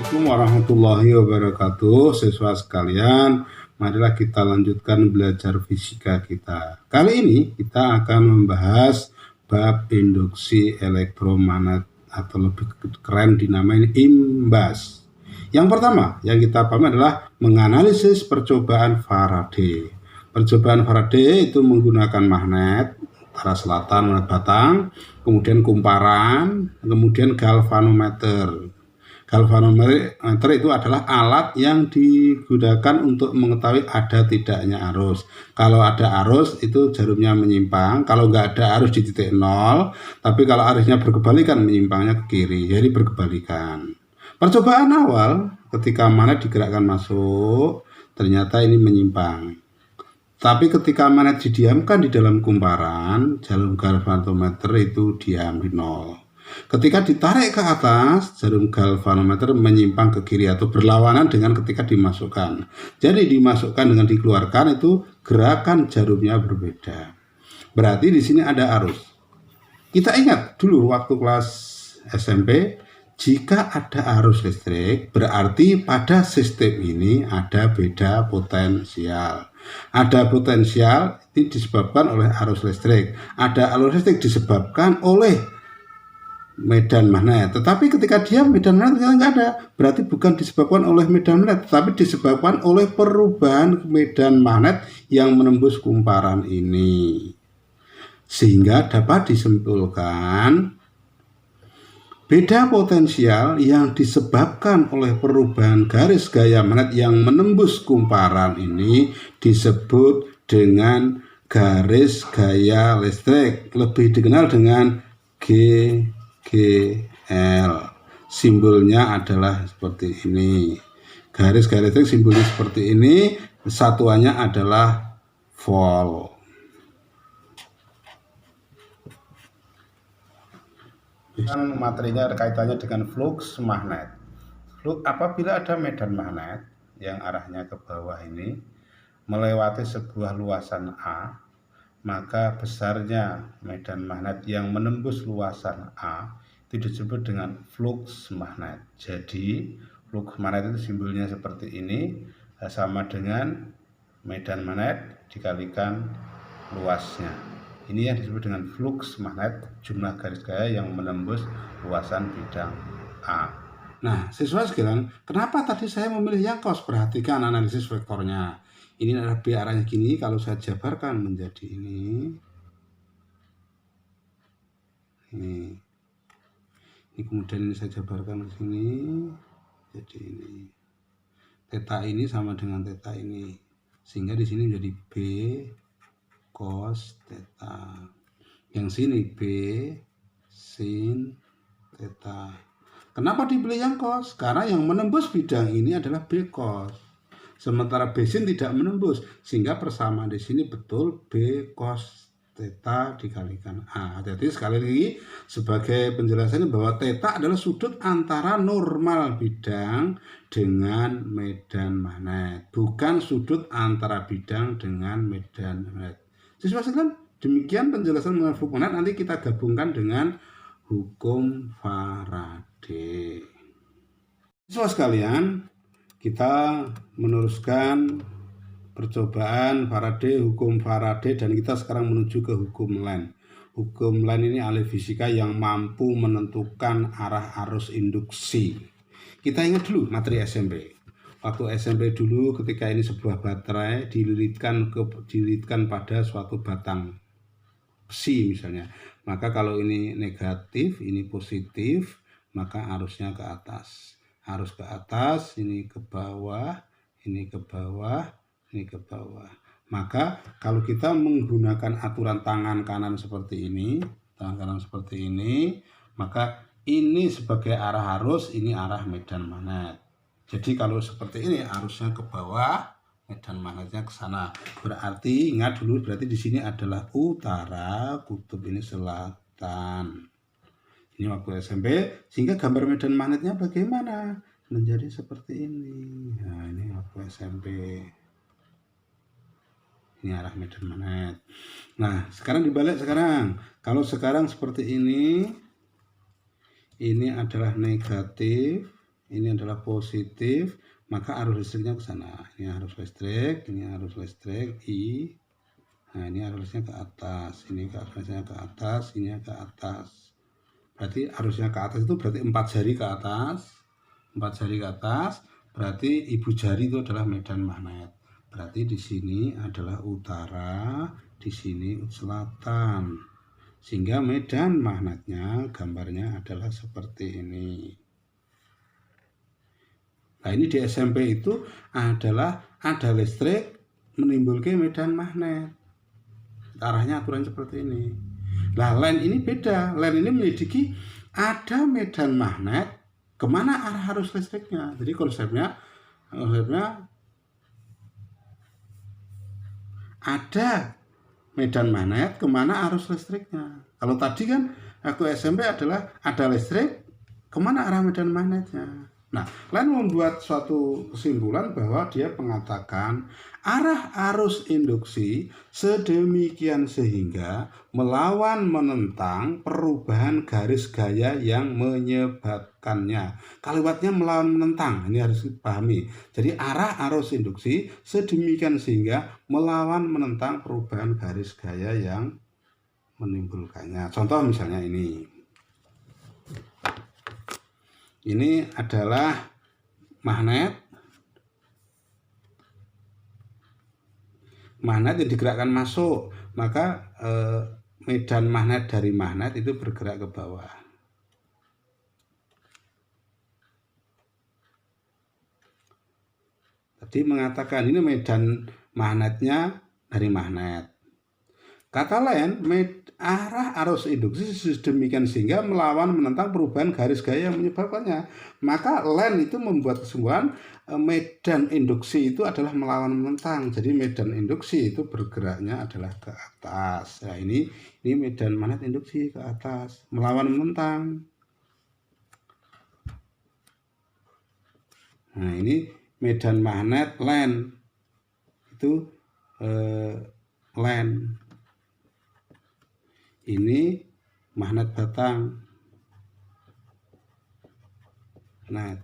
Assalamualaikum warahmatullahi wabarakatuh. Siswa sekalian, marilah kita lanjutkan belajar fisika kita. Kali ini kita akan membahas bab induksi elektromagnet atau lebih keren dinamain imbas. Yang pertama yang kita pahami adalah menganalisis percobaan Faraday. Percobaan Faraday itu menggunakan magnet arah selatan magnet batang, kemudian kumparan, kemudian galvanometer. Galvanometer itu adalah alat yang digunakan untuk mengetahui ada tidaknya arus. Kalau ada arus itu jarumnya menyimpang, kalau nggak ada arus di titik nol, tapi kalau arusnya berkebalikan menyimpangnya ke kiri, jadi berkebalikan. Percobaan awal ketika magnet digerakkan masuk, ternyata ini menyimpang. Tapi ketika magnet didiamkan di dalam kumparan, jarum galvanometer itu diam di nol. Ketika ditarik ke atas, jarum galvanometer menyimpang ke kiri atau berlawanan dengan ketika dimasukkan. Jadi dimasukkan dengan dikeluarkan itu gerakan jarumnya berbeda. Berarti di sini ada arus. Kita ingat dulu waktu kelas SMP, jika ada arus listrik berarti pada sistem ini ada beda potensial. Ada potensial ini disebabkan oleh arus listrik. Ada arus listrik disebabkan oleh medan magnet, tetapi ketika dia medan magnet nggak ada, berarti bukan disebabkan oleh medan magnet, tetapi disebabkan oleh perubahan medan magnet yang menembus kumparan ini, sehingga dapat disimpulkan beda potensial yang disebabkan oleh perubahan garis gaya magnet yang menembus kumparan ini disebut dengan garis gaya listrik, lebih dikenal dengan GL. Simbolnya adalah seperti ini. Garis gaya listrik simbolnya seperti ini, satuannya adalah volt. Dan materinya ada kaitannya dengan flux magnet. Apabila ada medan magnet yang arahnya ke bawah ini melewati sebuah luasan A, maka besarnya medan magnet yang menembus luasan A itu disebut dengan flux magnet. Jadi flux magnet itu simbolnya seperti ini, sama dengan medan magnet dikalikan luasnya. Ini yang disebut dengan flux magnet, jumlah garis gaya yang menembus luasan bidang A. Nah, siswa sekalian, kenapa tadi saya memilih yang kos? Perhatikan analisis vektornya. Ini adalah B arahnya gini, kalau saya jabarkan menjadi ini kemudian ini saya jabarkan ke sini, jadi ini theta ini sama dengan theta ini, sehingga di sini menjadi B cos theta, yang sini B sin theta. Kenapa dipilih yang cos? Karena yang menembus bidang ini adalah B cos, sementara B sin tidak menembus, sehingga persamaan di sini betul B cos theta dikalikan A. Jadi sekali lagi sebagai penjelasannya bahwa theta adalah sudut antara normal bidang dengan medan magnet, bukan sudut antara bidang dengan medan magnet. Siswa sekalian, demikian penjelasan mengenai flux magnet. Nanti kita gabungkan dengan hukum Faraday. Siswa sekalian, kita meneruskan percobaan Faraday, hukum Faraday, dan kita sekarang menuju ke hukum Lenz. Hukum Lenz ini ahli fisika yang mampu menentukan arah arus induksi. Kita ingat dulu materi SMP. Waktu SMP dulu ketika ini sebuah baterai dililitkan pada suatu batang besi misalnya. Maka kalau ini negatif, ini positif, maka arusnya ke atas. Arus ke atas, ini ke bawah, ini ke bawah, ini ke bawah. Maka kalau kita menggunakan aturan tangan kanan seperti ini, maka ini sebagai arah arus, ini arah medan magnet. Jadi kalau seperti ini arusnya ke bawah, medan magnetnya ke sana. Berarti ingat dulu, berarti di sini adalah utara, kutub ini selatan. Ini waktu SMP, sehingga gambar medan magnetnya bagaimana? Menjadi seperti ini. Nah, ini waktu SMP. Ini arah medan magnet. Nah, sekarang dibalik sekarang. Kalau sekarang seperti ini adalah negatif, ini adalah positif, maka arus listriknya ke sana. Ini arus listrik, ini arus listrik I. Nah, ini arusnya ke atas, ini arusnya ke atas, ini ke atas. Berarti arusnya ke atas itu berarti 4 jari ke atas. 4 jari ke atas, berarti ibu jari itu adalah medan magnet. Berarti di sini adalah utara, di sini selatan. Sehingga medan magnetnya gambarnya adalah seperti ini. Nah, ini di SMP itu adalah ada listrik menimbulkan medan magnet. Arahnya aturan seperti ini. Nah, line ini beda. Line ini menyelidiki ada medan magnet, kemana arah arus listriknya. Jadi konsepnya ada medan magnet, kemana arus listriknya. Kalau tadi kan waktu SMP adalah ada listrik, kemana arah medan magnetnya. Nah, Len membuat suatu kesimpulan bahwa dia mengatakan arah arus induksi sedemikian sehingga melawan menentang perubahan garis gaya yang menyebabkannya. Kalimatnya melawan menentang, ini harus dipahami. Jadi arah arus induksi sedemikian sehingga melawan menentang perubahan garis gaya yang menimbulkannya. Contoh misalnya ini. Ini adalah magnet yang digerakkan masuk, maka medan magnet dari magnet itu bergerak ke bawah. Tadi mengatakan ini medan magnetnya dari magnet. Kata lain, arah arus induksi sedemikian sehingga melawan menentang perubahan garis gaya yang menyebabkannya. Maka Len itu membuat kesimpulan medan induksi itu adalah melawan menentang. Jadi medan induksi itu bergeraknya adalah ke atas. Nah, ini medan magnet induksi ke atas, melawan menentang. Nah, ini medan magnet Len itu Len. Ini magnet batang. Nah,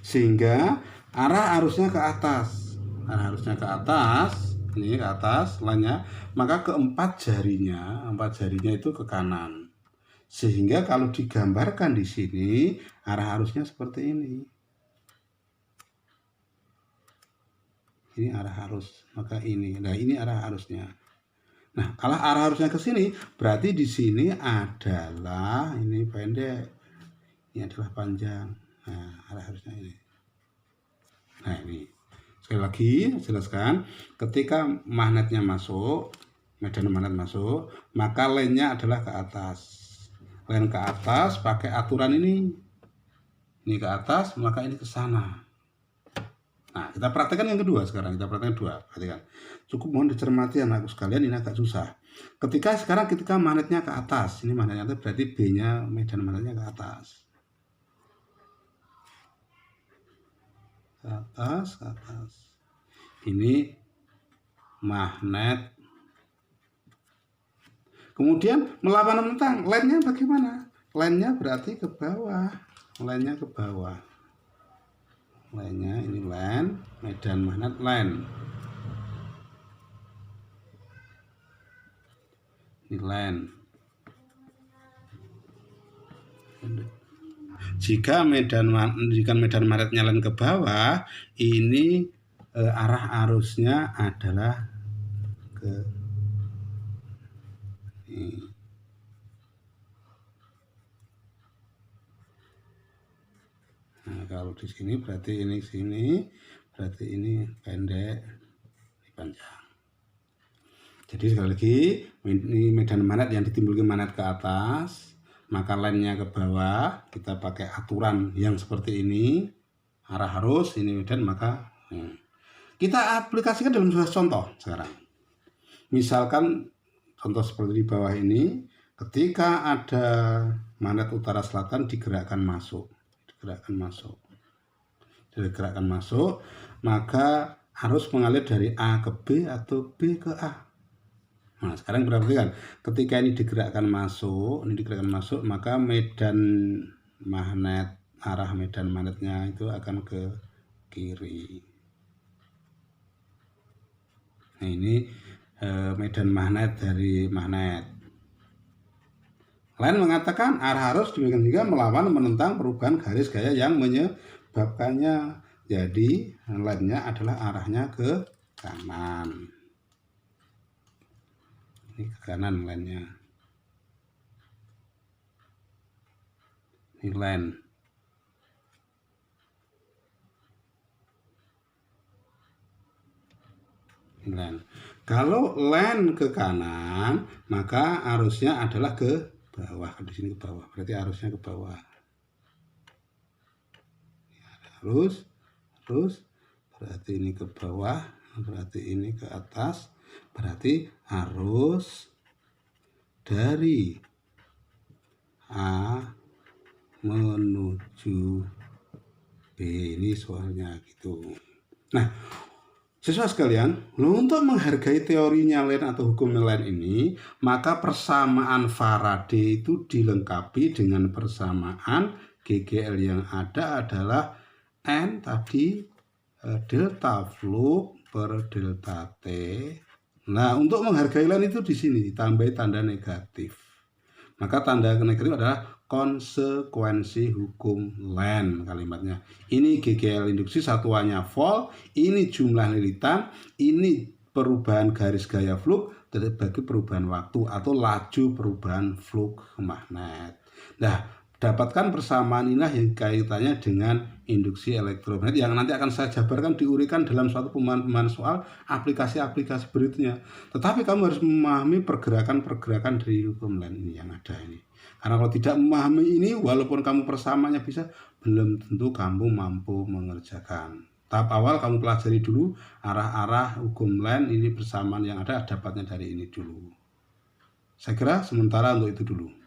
sehingga arah arusnya ke atas. Arah arusnya ke atas, ini ke atas lainnya, maka keempat jarinya itu ke kanan. Sehingga kalau digambarkan di sini arah arusnya seperti ini. Ini arah arus, maka ini. Nah, ini arah arusnya. Nah, kalau arah arusnya ke sini, berarti di sini adalah ini pendek, ini adalah panjang. Nah, arah arusnya ini. Nah, ini sekali lagi jelaskan, ketika magnetnya masuk, medan magnet masuk, maka line-nya adalah ke atas. Line ke atas pakai aturan ini ke atas, maka ini ke sana. Nah, kita praktekkan yang kedua sekarang. Kita praktekkan dua. Perhatikan. Cukup mohon dicermati anakku sekalian, ini agak susah. Ketika magnetnya ke atas, ini magnetnya itu berarti B-nya medan magnetnya ke atas. Ke atas. Ini magnet. Kemudian melawan menentang, line-nya bagaimana? Line-nya berarti ke bawah. Line-nya ke bawah. Lainnya ini line, medan magnet line. Ini line. Jika medan magnetnya line ke bawah, ini arah arusnya adalah ke ini. Nah, kalau di sini berarti ini sini, berarti ini pendek, ini panjang. Jadi sekali lagi, ini medan magnet yang ditimbulkan magnet ke atas, maka line-nya ke bawah, kita pakai aturan yang seperti ini, arah arus, ini medan, maka kita aplikasikan dalam sebuah contoh sekarang. Misalkan contoh seperti di bawah ini, ketika ada magnet utara selatan digerakkan masuk, maka harus mengalir dari A ke B atau B ke A. Nah, sekarang berarti kan ketika ini digerakkan masuk, maka medan magnet arah medan magnetnya itu akan ke kiri. Nah, ini medan magnet dari magnet. Len mengatakan arah arus demikian juga melawan menentang perubahan garis gaya yang menyebabkannya. Jadi lennya adalah arahnya ke kanan. Ini ke kanan lennya. Ini len. Len. Kalau len ke kanan, maka arusnya adalah ke bawah. Di sini ke bawah, berarti arusnya ke bawah. Arus, berarti ini ke bawah, berarti ini ke atas, berarti arus dari A menuju B. Ini soalnya gitu. Nah, siswa sekalian, untuk menghargai teorinya Len atau hukum Len ini, maka persamaan Faraday itu dilengkapi dengan persamaan GGL yang ada adalah N tadi delta flux per delta T. Nah, untuk menghargai Len itu di sini ditambahi tanda negatif. Maka tanda negatif adalah konsekuensi hukum Len kalimatnya. Ini GGL induksi satuannya volt, ini jumlah lilitan, ini perubahan garis gaya flux bagi perubahan waktu atau laju perubahan flux magnet. Nah, dapatkan persamaan inilah yang kaitannya dengan induksi elektromagnet yang nanti akan saya jabarkan diurikan dalam suatu pemahaman soal aplikasi-aplikasi berikutnya. Tetapi kamu harus memahami pergerakan-pergerakan dari hukum Len ini yang ada ini. Karena kalau tidak memahami ini, walaupun kamu persamaannya bisa, belum tentu kamu mampu mengerjakan. Tahap awal kamu pelajari dulu arah-arah hukum Len ini persamaan yang ada dapatnya dari ini dulu. Saya kira sementara untuk itu dulu.